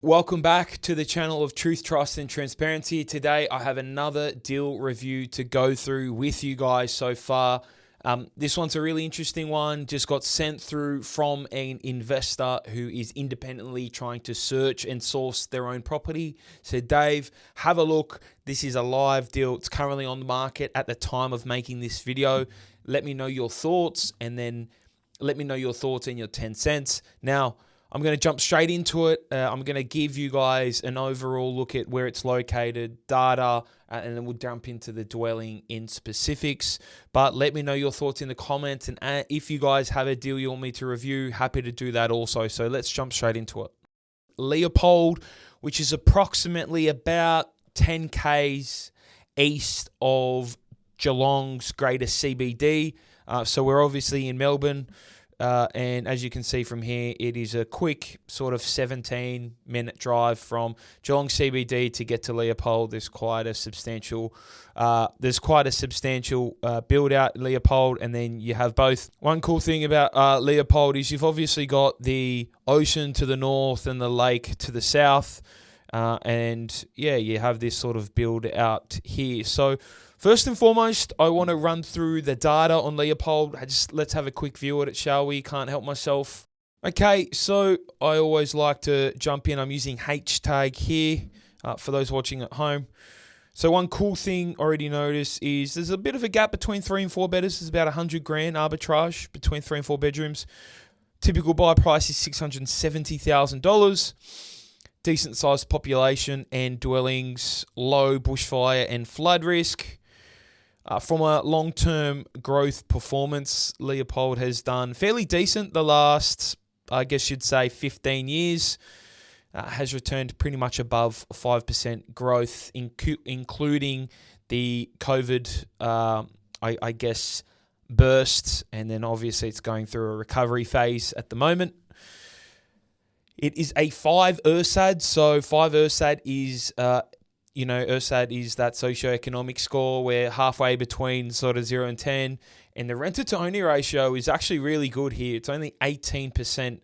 Welcome back to the channel of Truth, Trust, and Transparency. Today, I have another deal review to go through with you guys so far. This one's a really interesting one. Just got sent through from an investor who is independently trying to search and source their own property. Said, Dave, have a look. This is a live deal. It's currently on the market at the time of making this video. Let me know your thoughts, and then let me know your thoughts and your 10 cents. Now, I'm going to jump straight into it. I'm going to give you guys an overall look at where it's located, data, and then we'll jump into the dwelling in specifics. But let me know your thoughts in the comments. And if you guys have a deal you want me to review, happy to do that also. So let's jump straight into it. Leopold, which is approximately about 10 Ks east of Geelong's greater CBD. So we're obviously in Melbourne. And as you can see from here, it is a quick sort of 17-minute drive from Geelong CBD to get to Leopold. There's quite a substantial, build out in Leopold, and then you have both. One cool thing about Leopold is you've obviously got the ocean to the north and the lake to the south, and yeah, you have this sort of build out here. So first and foremost, I want to run through the data on Leopold. Let's have a quick view at it, shall we? Can't help myself. Okay, so I always like to jump in. I'm using H-tag here for those watching at home. So one cool thing I already noticed is there's a bit of a gap between 3 and 4 bedders. There's about $100,000 arbitrage between 3 and 4 bedrooms. Typical buy price is $670,000. Decent sized population and dwellings, low bushfire and flood risk. From a long-term growth performance, Leopold has done fairly decent the last, I guess you'd say, 15 years. Has returned pretty much above 5% growth, including the COVID, I guess, burst. And then obviously it's going through a recovery phase at the moment. It is a 5 URSAD. So 5 URSAD is... URSAD is that socioeconomic score where halfway between sort of 0 and 10. And the renter-to-owner ratio is actually really good here. It's only 18%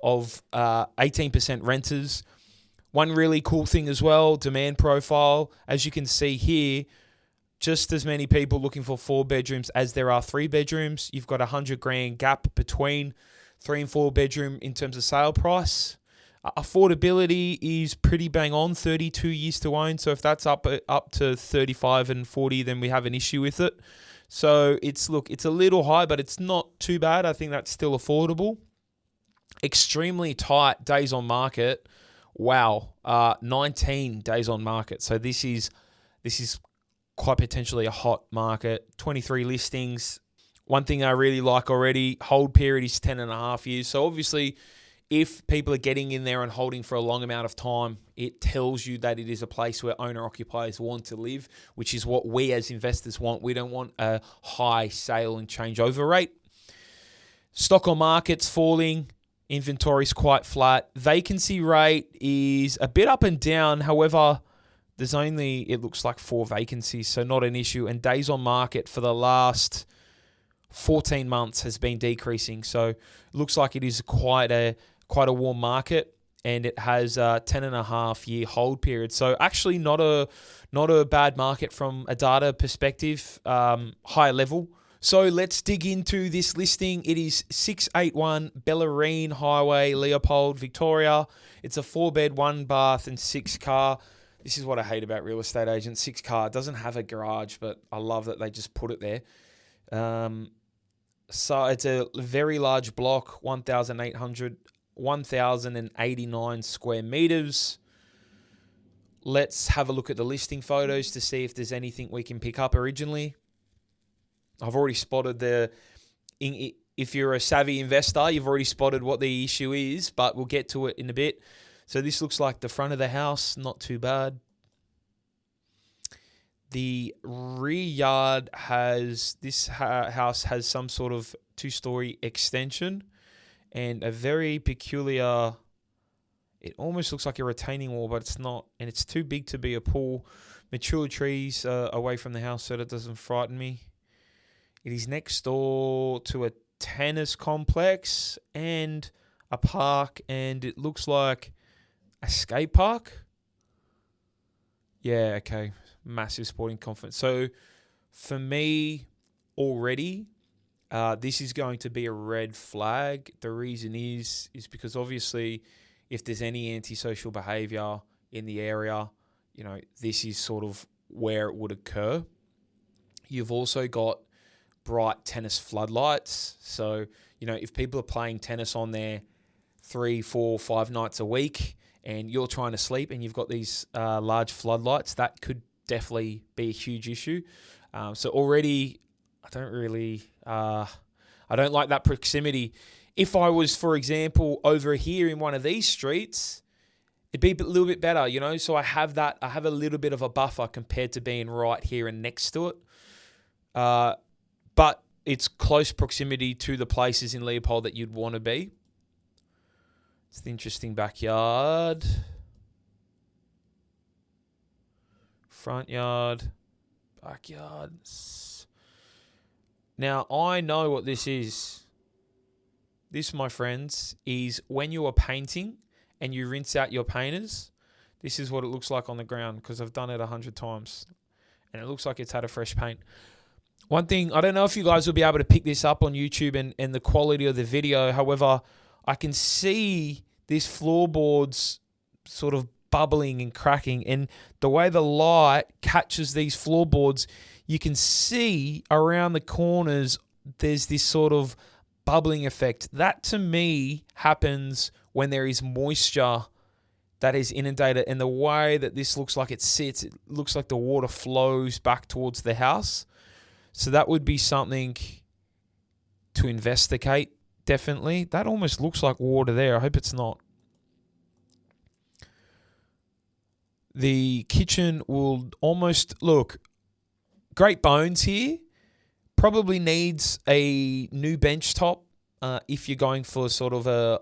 of 18% renters. One really cool thing as well, demand profile. As you can see here, just as many people looking for 4 bedrooms as there are 3 bedrooms. You've got $100,000 gap between 3 and 4 bedroom in terms of sale price. Affordability is pretty bang on, 32 years to own. So if that's up to 35 and 40, then we have an issue with it. So it's a little high, but it's not too bad. I think that's still affordable. Extremely tight days on market. Wow, 19 days on market. So this is quite potentially a hot market. 23 listings. One thing I really like already, hold period is 10.5 years. So obviously, if people are getting in there and holding for a long amount of time, it tells you that it is a place where owner-occupiers want to live, which is what we as investors want. We don't want a high sale and changeover rate. Stock on market's falling. Inventory's quite flat. Vacancy rate is a bit up and down. However, there's only, it looks like 4 vacancies, so not an issue. And days on market for the last 14 months has been decreasing. So it looks like it is quite a warm market, and it has a 10.5 year hold period. So actually not a bad market from a data perspective, high level. So let's dig into this listing. It is 681 Bellarine Highway, Leopold, Victoria. It's a 4-bed, 1 bath and 6 car. This is what I hate about real estate agents. 6 car. It doesn't have a garage, but I love that they just put it there. So it's a very large block, 1,089 square meters. Let's have a look at the listing photos to see if there's anything we can pick up originally. I've already spotted if you're a savvy investor, you've already spotted what the issue is, but we'll get to it in a bit. So this looks like the front of the house, not too bad. The rear yard has, this house has some sort of 2-story extension and a very peculiar, it almost looks like a retaining wall, but it's not. And it's too big to be a pool. Mature trees away from the house so that doesn't frighten me. It is next door to a tennis complex and a park, and it looks like A skate park? Yeah, okay. Massive sporting confidence. So for me already, this is going to be a red flag. The reason is because obviously if there's any antisocial behaviour in the area, this is sort of where it would occur. You've also got bright tennis floodlights. So, if people are playing tennis on there 3, 4, 5 nights a week and you're trying to sleep and you've got these large floodlights, that could definitely be a huge issue. So already I don't like that proximity. If I was, for example, over here in one of these streets, it'd be a little bit better, So I have a little bit of a buffer compared to being right here and next to it. But it's close proximity to the places in Leopold that you'd want to be. It's the interesting backyard. Front yard. Backyard. Now, I know what this is. This, my friends, is when you are painting and you rinse out your painters. This is what it looks like on the ground because I've done it 100 times. And it looks like it's had a fresh paint. One thing, I don't know if you guys will be able to pick this up on YouTube and the quality of the video. However, I can see this floorboards sort of bubbling and cracking. And the way the light catches these floorboards, you can see around the corners, there's this sort of bubbling effect. That to me happens when there is moisture that is inundated. And the way that this looks like it sits, it looks like the water flows back towards the house. So that would be something to investigate, definitely. That almost looks like water there. I hope it's not. The kitchen will almost look great bones here. Probably needs a new bench top if you're going for sort of a,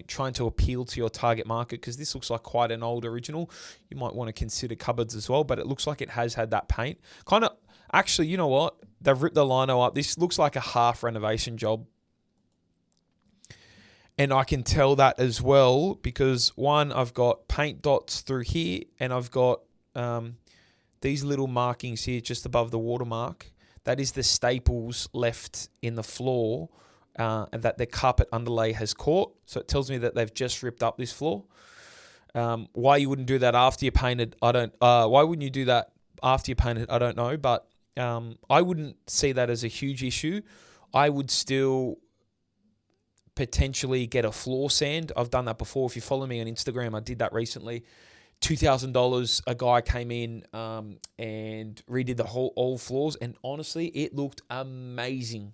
trying to appeal to your target market, because this looks like quite an old original. You might want to consider cupboards as well, but it looks like it has had that paint. Actually, you know what? They've ripped the lino up. This looks like a half renovation job. And I can tell that as well because, one, I've got paint dots through here and I've got these little markings here just above the watermark. That is the staples left in the floor and that the carpet underlay has caught. So it tells me that they've just ripped up this floor. Why you wouldn't do that after you painted, why wouldn't you do that after you painted, I don't know, but I wouldn't see that as a huge issue. I would still potentially get a floor sand. I've done that before. If you follow me on Instagram, I did that recently. $2,000, a guy came in and redid the all floors, and honestly, it looked amazing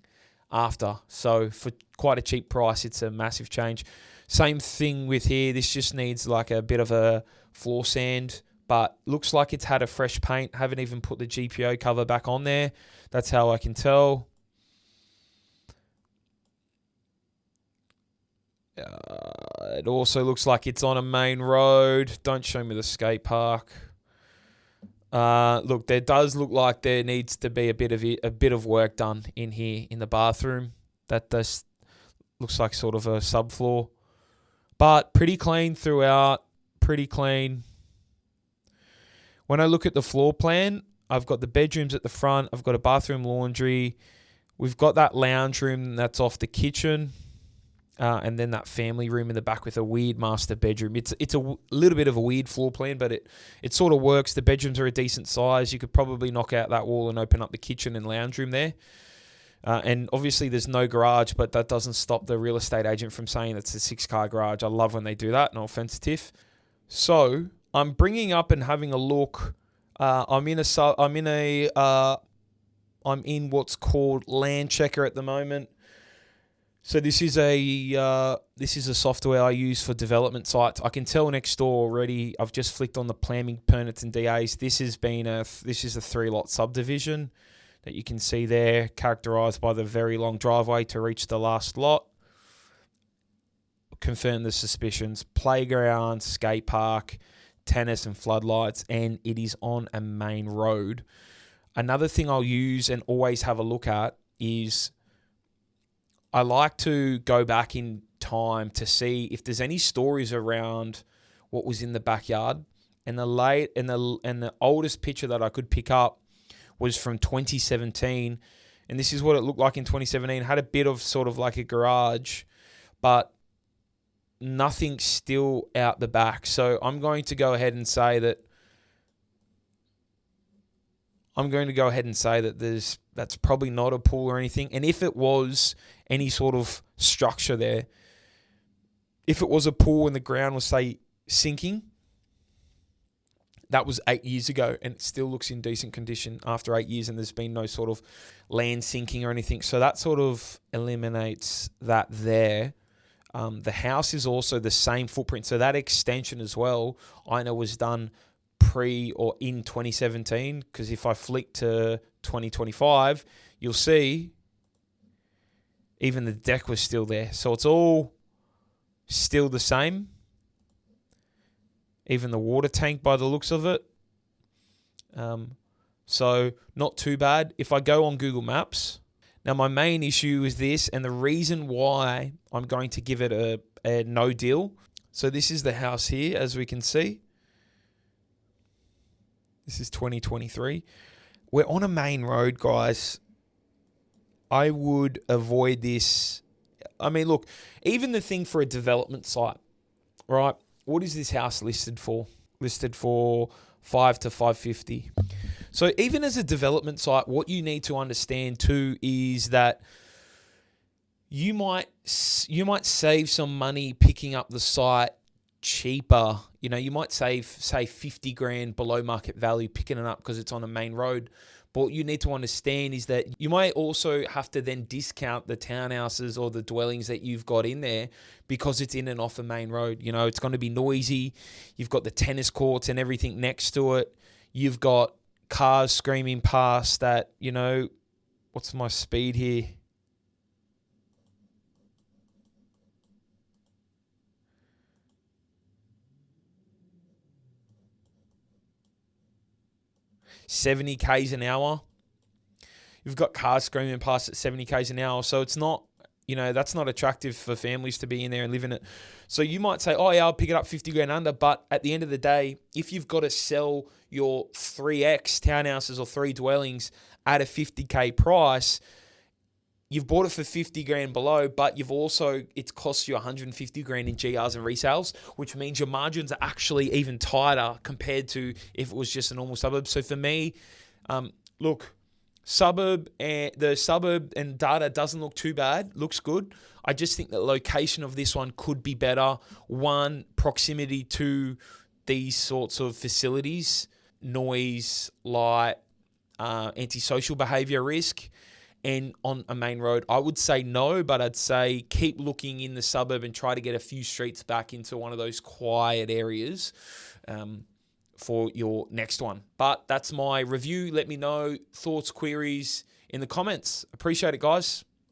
after. So for quite a cheap price, it's a massive change. Same thing with here. This just needs like a bit of a floor sand, but looks like it's had a fresh paint. Haven't even put the GPO cover back on there. That's how I can tell. It also looks like it's on a main road. Don't show me the skate park. Look, there does look like there needs to be a bit of work done in here in the bathroom. That this looks like sort of a subfloor, but pretty clean throughout. Pretty clean. When I look at the floor plan, I've got the bedrooms at the front. I've got a bathroom, laundry. We've got that lounge room that's off the kitchen. And then that family room in the back with a weird master bedroom. It's a little bit of a weird floor plan, but it sort of works. The bedrooms are a decent size. You could probably knock out that wall and open up the kitchen and lounge room there. And obviously there's no garage, but that doesn't stop the real estate agent from saying it's a 6-car garage. I love when they do that. No offense, Tiff. So I'm bringing up and having a look. I'm in what's called Land Checker at the moment. So this is a software I use for development sites. I can tell next door already. I've just flicked on the planning permits and DAs. This is a 3-lot subdivision that you can see there, characterised by the very long driveway to reach the last lot. Confirm the suspicions: playground, skate park, tennis and floodlights, and it is on a main road. Another thing I'll use and always have a look at is I like to go back in time to see if there's any stories around what was in the backyard. And the oldest picture that I could pick up was from 2017. And this is what it looked like in 2017. It had a bit of sort of like a garage, but nothing still out the back. So I'm going to go ahead and say that that's probably not a pool or anything. And if it was any sort of structure there, if it was a pool and the ground was, say, sinking, that was 8 years ago, and it still looks in decent condition after 8 years, and there's been no sort of land sinking or anything. So that sort of eliminates that there. The house is also the same footprint. So that extension as well, I know was done pre or in 2017, because if I flick to 2025, you'll see even the deck was still there. So it's all still the same. Even the water tank by the looks of it. So not too bad. If I go on Google Maps, now my main issue is this, and the reason why I'm going to give it a no deal. So this is the house here, as we can see. This is 2023. We're on a main road, guys. I would avoid this. I mean, look, even the thing for a development site, right? What is this house listed for? Listed for 5 to 550. So even as a development site, what you need to understand too is that you might save some money picking up the site cheaper. You know, you might save, say, 50 grand below market value picking it up because it's on a main road. But what you need to understand is that you might also have to then discount the townhouses or the dwellings that you've got in there because it's in and off a main road. You know, it's going to be noisy. You've got the tennis courts and everything next to it. You've got cars screaming past that, you know, what's my speed here? $70 k's an hour. You've got cars screaming past at 70 k's an hour. So it's not, you know, that's not attractive for families to be in there and live in it. So you might say, oh yeah, I'll pick it up 50 grand under. But at the end of the day, if you've got to sell your 3X townhouses or 3 dwellings at a 50k price, you've bought it for 50 grand below, but it's cost you 150 grand in GRs and resales, which means your margins are actually even tighter compared to if it was just a normal suburb. So for me, look, the suburb and data doesn't look too bad, looks good. I just think the location of this one could be better. One, proximity to these sorts of facilities, noise, light, antisocial behavior risk. And on a main road, I would say no, but I'd say keep looking in the suburb and try to get a few streets back into one of those quiet areas for your next one. But that's my review. Let me know thoughts, queries in the comments. Appreciate it, guys.